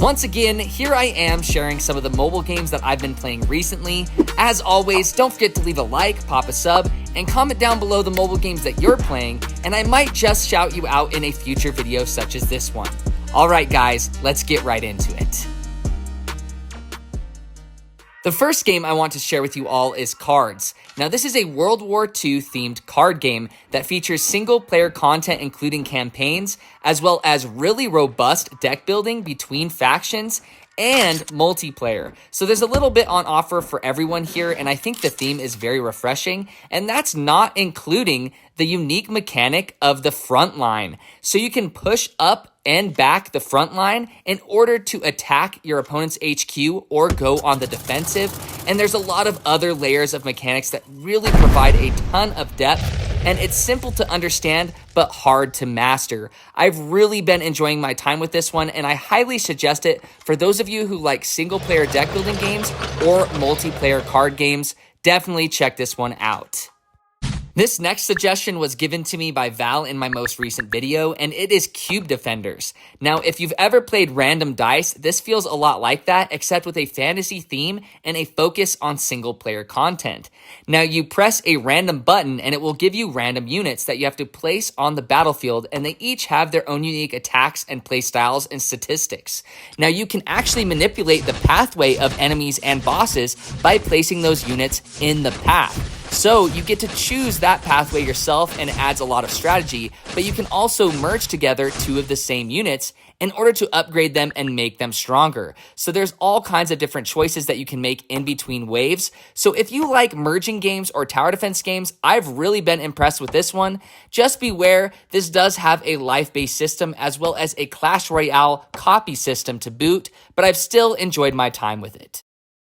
Once again, here I am sharing some of the mobile games that I've been playing recently. As always, don't forget to leave a like, pop a sub, and comment down below the mobile games that you're playing, and I might just shout you out in a future video such as this one. Alright guys, let's get right into it. The first game I want to share with you all is Cards. Now this is a World War II themed card game that features single player content including campaigns, as well as really robust deck building between factions and multiplayer. So there's a little bit on offer for everyone here, and I think the theme is very refreshing, and that's not including the unique mechanic of the front line. So you can push up and back the front line in order to attack your opponent's HQ or go on the defensive. And there's a lot of other layers of mechanics that really provide a ton of depth, and it's simple to understand but hard to master. I've really been enjoying my time with this one, and I highly suggest it for those of you who like single player deck building games or multiplayer card games. Definitely check this one out. This next suggestion was given to me by Val in my most recent video, and it is Cube Defenders. Now, if you've ever played Random Dice, this feels a lot like that, except with a fantasy theme and a focus on single-player content. Now, you press a random button, and it will give you random units that you have to place on the battlefield, and they each have their own unique attacks and play styles and statistics. Now, you can actually manipulate the pathway of enemies and bosses by placing those units in the path. So you get to choose that pathway yourself, and it adds a lot of strategy, but you can also merge together two of the same units in order to upgrade them and make them stronger. So there's all kinds of different choices that you can make in between waves. So if you like merging games or tower defense games, I've really been impressed with this one. Just beware, this does have a life-based system as well as a Clash Royale copy system to boot, but I've still enjoyed my time with it.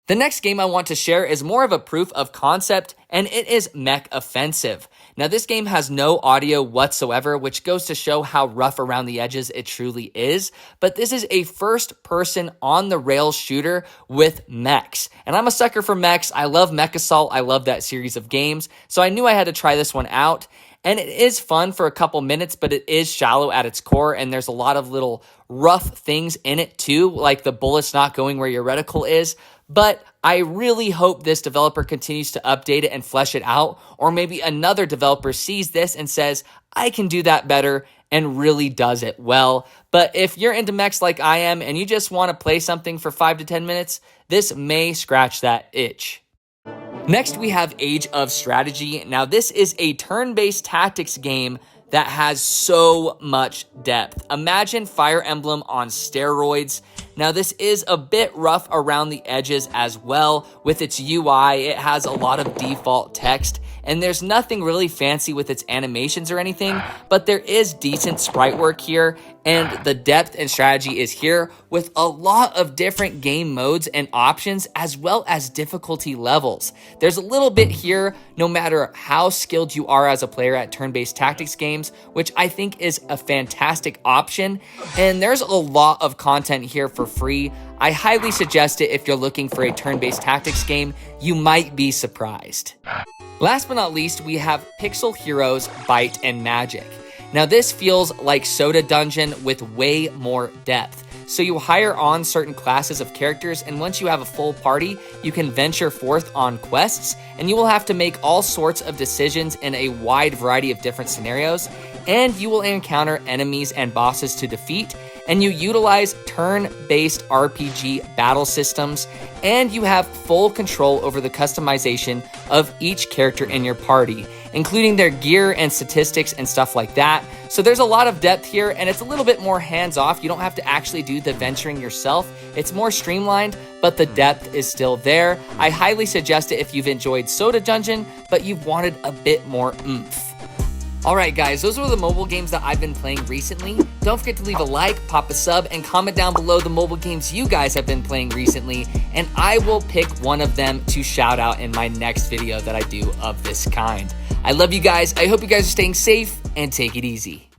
The next game I want to share is more of a proof of concept, and it is Mech Offensive. Now, this game has no audio whatsoever, which goes to show how rough around the edges it truly is, but this is a first-person on-the-rails shooter with mechs. And I'm a sucker for mechs. I love Mech Assault. I love that series of games, so I knew I had to try this one out. And it is fun for a couple minutes, but it is shallow at its core, and there's a lot of little rough things in it too, like the bullets not going where your reticle is. But I really hope this developer continues to update it and flesh it out, or maybe another developer sees this and says, I can do that better, and really does it well. But if you're into mechs like I am, and you just want to play something for 5 to 10 minutes, this may scratch that itch. Next, we have Age of Strategy. Now, this is a turn-based tactics game that has so much depth. Imagine Fire Emblem on steroids. Now, this is a bit rough around the edges as well. With its UI, it has a lot of default text, and there's nothing really fancy with its animations or anything, but there is decent sprite work here, and the depth and strategy is here with a lot of different game modes and options, as well as difficulty levels. There's a little bit here, no matter how skilled you are as a player at turn-based tactics games, which I think is a fantastic option, and there's a lot of content here for free. I highly suggest it if you're looking for a turn-based tactics game. You might be surprised. Last but not least, we have Pixel Heroes Bite and Magic. Now, this feels like Soda Dungeon with way more depth. So you hire on certain classes of characters, and once you have a full party, you can venture forth on quests, and you will have to make all sorts of decisions in a wide variety of different scenarios, and you will encounter enemies and bosses to defeat, and you utilize turn-based RPG battle systems, and you have full control over the customization of each character in your party, including their gear and statistics and stuff like that. So there's a lot of depth here, and it's a little bit more hands-off. You don't have to actually do the venturing yourself. It's more streamlined, but the depth is still there. I highly suggest it if you've enjoyed Soda Dungeon, but you've wanted a bit more oomph. Alright guys, those are the mobile games that I've been playing recently. Don't forget to leave a like, pop a sub, and comment down below the mobile games you guys have been playing recently, and I will pick one of them to shout out in my next video that I do of this kind. I love you guys. I hope you guys are staying safe, and take it easy.